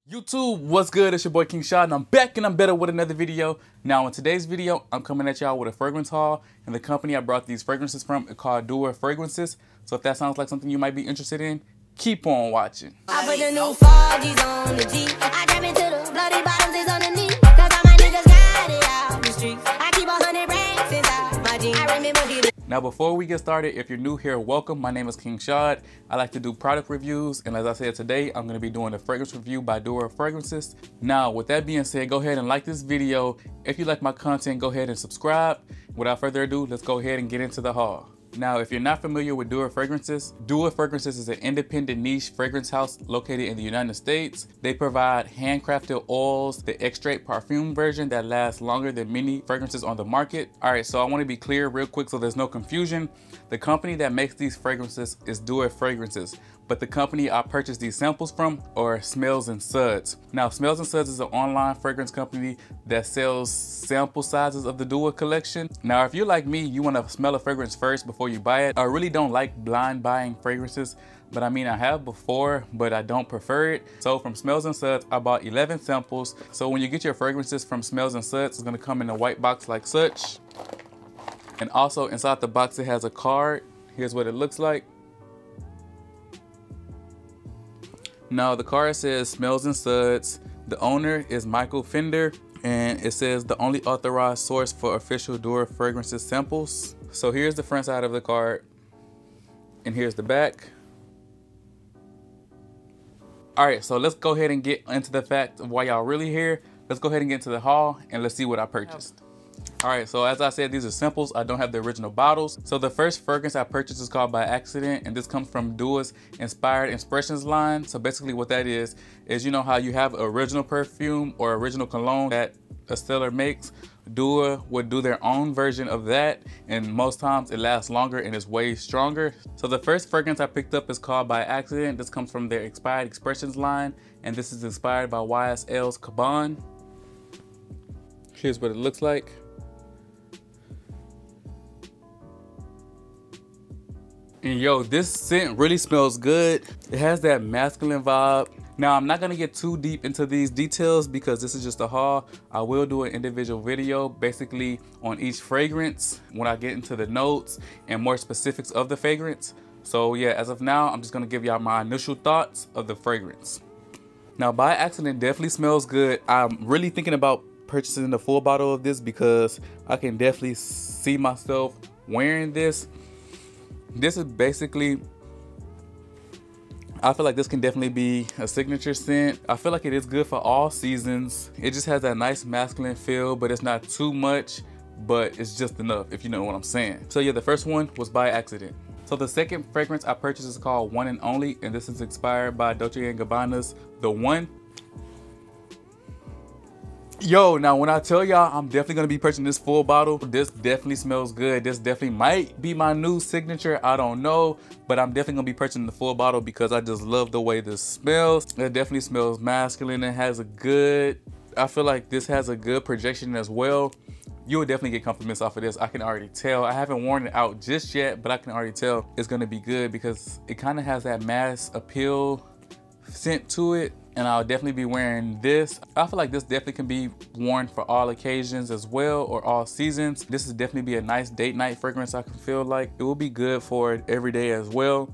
YouTube, what's good? It's your boy King Shot, and I'm back and I'm better with another video. Now in today's video, I'm coming at y'all with a fragrance haul, and the company I brought these fragrances from is called Duo Fragrances. So if that sounds like something you might be interested in, keep on watching. I put the new 4Gs on the G. I drop into the bloody bottoms is on the knee. Cause all my niggas got it out the streets. I keep 100 racks inside my jeans. I remember hitting. Now before we get started, if you're new here, welcome. My name is King Shad. I like to do product reviews, and as I said today, I'm going to be doing a fragrance review by Duo Fragrances. Now with that being said, go ahead and like this video. If you like my content, go ahead and subscribe. Without further ado, let's go ahead and get into the haul. Now, if you're not familiar with Duo Fragrances is an independent niche fragrance house located in the United States. They provide handcrafted oils, the extract perfume version that lasts longer than many fragrances on the market. All right, so I want to be clear real quick so there's no confusion. The company that makes these fragrances is Duo Fragrances, but the company I purchased these samples from are Smells and Suds. Now, Smells and Suds is an online fragrance company that sells sample sizes of the Duo collection. Now, if you're like me, you want to smell a fragrance first before you buy it. I really don't like blind buying fragrances, but I mean, I have before, but I don't prefer it. So from Smells and Suds, I bought 11 samples. So when you get your fragrances from Smells and Suds, it's gonna come in a white box like such. And also inside the box, it has a card. Here's what it looks like. Now the card says Smells and Suds. The owner is Michael Fender, and it says the only authorized source for official Duo Fragrances samples. So here's the front side of the card, and here's the back. All right, so let's go ahead and get into the fact of why y'all really here. Let's go ahead and get into the haul, and let's see what I purchased. All right, so as I said, these are samples. I don't have the original bottles. So the first fragrance I purchased is called By Accident, and this comes from Duo's Inspired Expressions line. So basically what that is you know how you have original perfume or original cologne that a seller makes? Duo would do their own version of that, and most times it lasts longer and is way stronger. So the first fragrance I picked up is called By Accident. This comes from their Inspired Expressions line, and this is inspired by YSL's Caban. Here's what it looks like. And yo, this scent really smells good. It has that masculine vibe. Now, I'm not gonna get too deep into these details because this is just a haul. I will do an individual video basically on each fragrance when I get into the notes and more specifics of the fragrance. So yeah, as of now, I'm just gonna give y'all my initial thoughts of the fragrance. Now, By Accident definitely smells good. I'm really thinking about purchasing the full bottle of this because I can definitely see myself wearing this. This is basically, I feel like this can definitely be a signature scent. I feel like it is good for all seasons. It just has that nice masculine feel, but it's not too much, but it's just enough, if you know what I'm saying. So yeah, the first one was By Accident. So the second fragrance I purchased is called One and Only, and this is inspired by Dolce & Gabbana's The One. Yo, now when I tell y'all I'm definitely gonna be purchasing this full bottle, this definitely smells good. This definitely might be my new signature, I don't know, but I'm definitely gonna be purchasing the full bottle because I just love the way this smells. It definitely smells masculine. It has a good, I feel like this has a good projection as well. You will definitely get compliments off of this. I can already tell. I haven't worn it out just yet, but I can already tell it's gonna be good because it kind of has that mass appeal scent to it. And I'll definitely be wearing this. I feel like this definitely can be worn for all occasions as well, or all seasons. This is definitely be a nice date night fragrance. I can feel like it will be good for every day as well.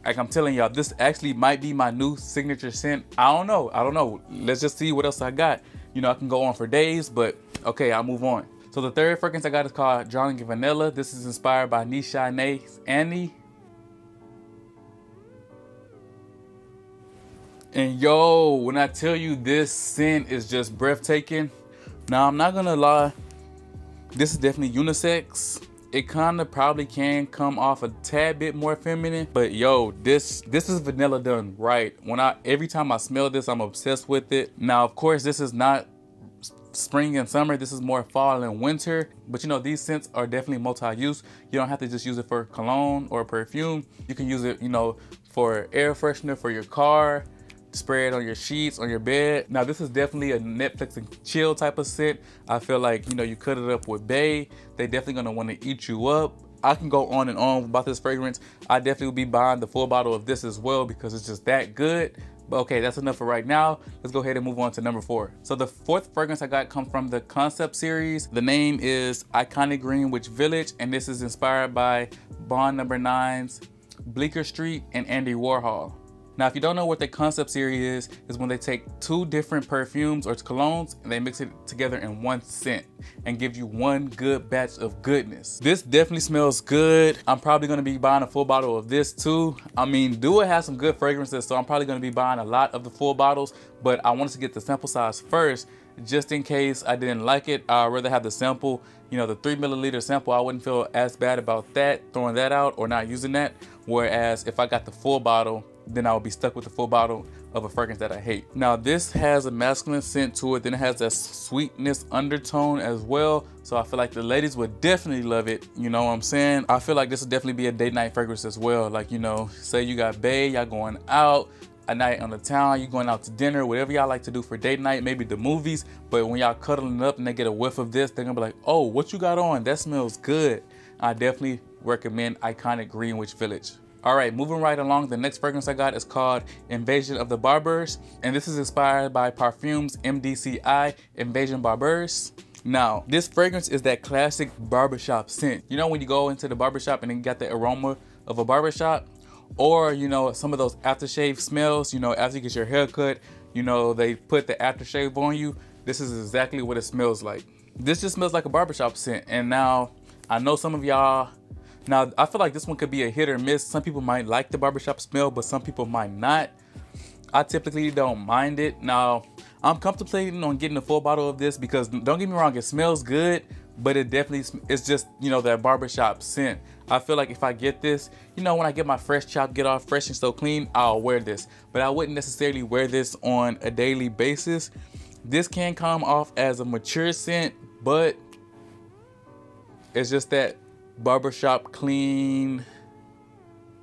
Like I'm telling y'all, this actually might be my new signature scent. I don't know. Let's just see what else I got. You know, I can go on for days, but okay, I'll move on. So the third fragrance I got is called Drowning in Vanilla. This is inspired by Nishane's Annie. And yo, when I tell you this scent is just breathtaking. Now, I'm not gonna lie, this is definitely unisex. It kind of probably can come off a tad bit more feminine, but yo, this is vanilla done right. Every time I smell this, I'm obsessed with it. Now, of course, this is not spring and summer. This is more fall and winter, but you know, these scents are definitely multi-use. You don't have to just use it for cologne or perfume. You can use it, you know, for air freshener for your car, spray it on your sheets, on your bed. Now this is definitely a Netflix and chill type of scent. I feel like, you know, you cut it up with bae, they definitely gonna want to eat you up. I can go on and on about this fragrance. I definitely will be buying the full bottle of this as well because it's just that good. But okay, that's enough for right now. Let's go ahead and move on to number 4. So the 4th fragrance I got comes from the concept series. The name is Iconic Greenwich Village, and this is inspired by Bond No. 9's Bleecker Street and Andy Warhol. Now, if you don't know what the concept series is when they take 2 different perfumes or colognes and they mix it together in one scent and give you one good batch of goodness. This definitely smells good. I'm probably gonna be buying a full bottle of this too. I mean, Dua has some good fragrances, so I'm probably gonna be buying a lot of the full bottles, but I wanted to get the sample size first, just in case I didn't like it. I'd rather have the sample, you know, the 3 milliliter sample. I wouldn't feel as bad about that, throwing that out or not using that. Whereas if I got the full bottle, then I would be stuck with the full bottle of a fragrance that I hate. Now this has a masculine scent to it, then it has that sweetness undertone as well. So I feel like the ladies would definitely love it, you know what I'm saying? I feel like this would definitely be a date night fragrance as well. Like, you know, say you got bae, y'all going out, a night on the town, you going out to dinner, whatever y'all like to do for date night, maybe the movies, but when y'all cuddling up and they get a whiff of this, they're gonna be like, oh, what you got on? That smells good. I definitely recommend Iconic Greenwich Village. All right, moving right along, the next fragrance I got is called Invasion of the Barbers, and this is inspired by Parfums MDCI Invasion Barbers. Now, this fragrance is that classic barbershop scent. You know when you go into the barbershop and then you got the aroma of a barbershop? Or, you know, some of those aftershave smells, you know, after you get your hair cut, you know, they put the aftershave on you. This is exactly what it smells like. This just smells like a barbershop scent. And now, I know some of y'all, now I feel like this one could be a hit or miss. Some people might like the barbershop smell, but some people might not. I typically don't mind it. Now, I'm contemplating on getting a full bottle of this because don't get me wrong, it smells good, but it definitely, it's just, you know, that barbershop scent. I feel like if I get this, you know, when I get my fresh chop, get off fresh and so clean, I'll wear this. But I wouldn't necessarily wear this on a daily basis. This can come off as a mature scent, but it's just that barbershop clean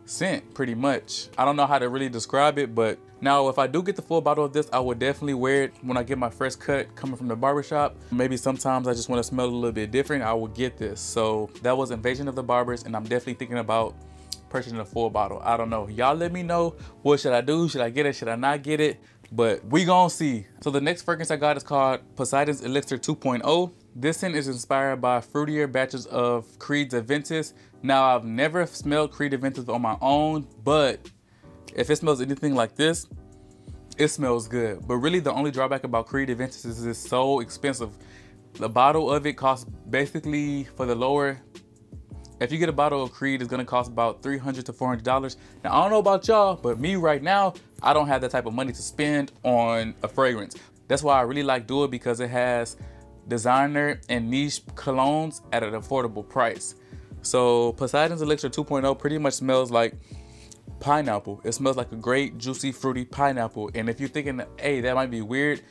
scent pretty much. I don't know how to really describe it, but now if I do get the full bottle of this, I would definitely wear it when I get my fresh cut coming from the barbershop. Maybe sometimes I just want to smell a little bit different, I will get this. So that was Invasion of the Barbers, and I'm definitely thinking about purchasing a full bottle. I don't know, y'all let me know, what should I do? Should I get it? Should I not get it? But we gonna see. So the next fragrance I got is called Poseidon's Elixir 2.0. This scent is inspired by fruitier batches of Creed's Aventus. Now, I've never smelled Creed Aventus on my own, but if it smells anything like this, it smells good. But really the only drawback about Creed Aventus is it's so expensive. The bottle of it costs basically, for the lower, if you get a bottle of Creed, it's gonna cost about $300 to $400. Now, I don't know about y'all, but me right now, I don't have that type of money to spend on a fragrance. That's why I really like Dua, because it has designer and niche colognes at an affordable price. So Poseidon's Elixir 2.0 pretty much smells like pineapple. It smells like a great juicy fruity pineapple. And if you're thinking, hey, that might be weird,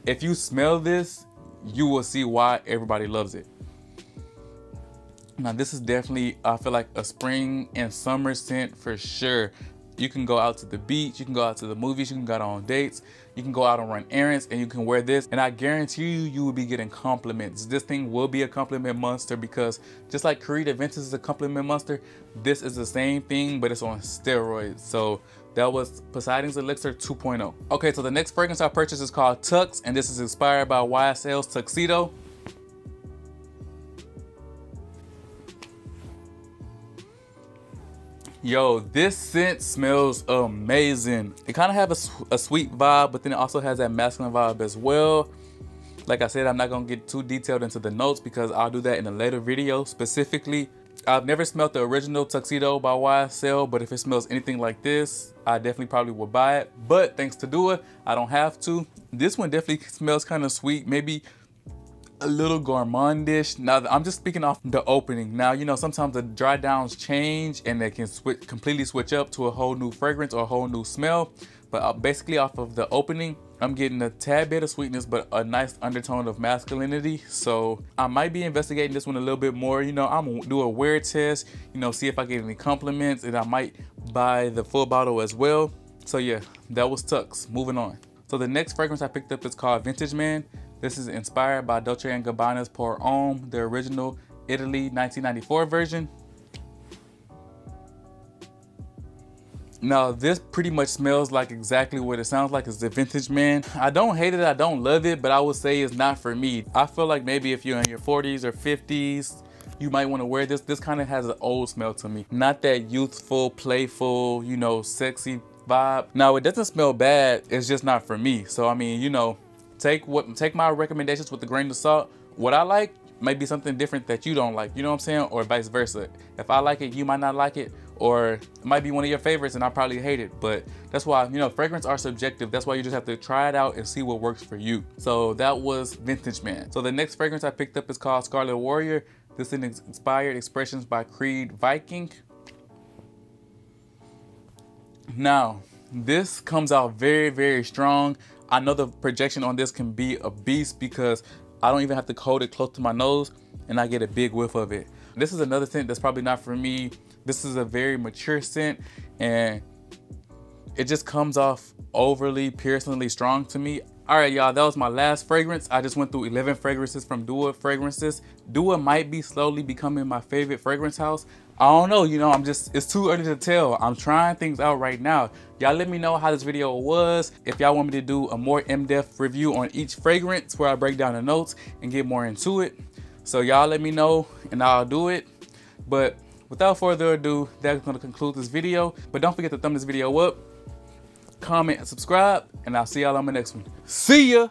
if you smell this, you will see why everybody loves it. Now this is definitely, I feel like, a spring and summer scent for sure. You can go out to the beach, you can go out to the movies, you can go out on dates, you can go out and run errands, and you can wear this, and I guarantee you, you will be getting compliments. This thing will be a compliment monster, because just like Creed Aventus is a compliment monster, this is the same thing, but it's on steroids. So that was Poseidon's Elixir 2.0. Okay, so the next fragrance I purchased is called Tux, and this is inspired by YSL's Tuxedo. Yo, this scent smells amazing. It kind of has a sweet vibe, but then it also has that masculine vibe as well. Like I said, I'm not gonna get too detailed into the notes because I'll do that in a later video specifically. I've never smelled the original Tuxedo by YSL, but if it smells anything like this, I definitely probably would buy it. But thanks to Dua, I don't have to. This one definitely smells kind of sweet, maybe a little gourmandish. Now, I'm just speaking off the opening. Now, you know, sometimes the dry downs change and they can completely switch up to a whole new fragrance or a whole new smell. But basically off of the opening, I'm getting a tad bit of sweetness, but a nice undertone of masculinity. So I might be investigating this one a little bit more. You know, I'm gonna do a wear test, you know, see if I get any compliments, and I might buy the full bottle as well. So yeah, that was Tux. Moving on. So the next fragrance I picked up is called Vintage Man. This is inspired by Dolce & Gabbana's Pour Homme, the original Italy 1994 version. Now this pretty much smells like exactly what it sounds like. It's the Vintage Man. I don't hate it, I don't love it, but I would say it's not for me. I feel like maybe if you're in your 40s or 50s, you might want to wear this. This kind of has an old smell to me. Not that youthful, playful, you know, sexy vibe. Now it doesn't smell bad, it's just not for me. So I mean, you know, take my recommendations with a grain of salt. What I like might be something different that you don't like, you know what I'm saying? Or vice versa. If I like it, you might not like it, or it might be one of your favorites and I probably hate it. But that's why, you know, fragrance are subjective. That's why you just have to try it out and see what works for you. So that was Vintage Man. So the next fragrance I picked up is called Scarlet Warrior. This is Inspired Expressions by Creed Viking. Now, this comes out very, very strong. I know the projection on this can be a beast because I don't even have to hold it close to my nose and I get a big whiff of it. This is another scent that's probably not for me. This is a very mature scent and it just comes off overly piercingly strong to me. All right, y'all, that was my last fragrance. I just went through 11 fragrances from Dua Fragrances. Dua might be slowly becoming my favorite fragrance house. I don't know, you know, it's too early to tell. I'm trying things out right now. Y'all let me know how this video was. If y'all want me to do a more in-depth review on each fragrance where I break down the notes and get more into it. So y'all let me know and I'll do it. But without further ado, that's gonna conclude this video. But don't forget to thumb this video up, comment and subscribe, and I'll see y'all on my next one. See ya!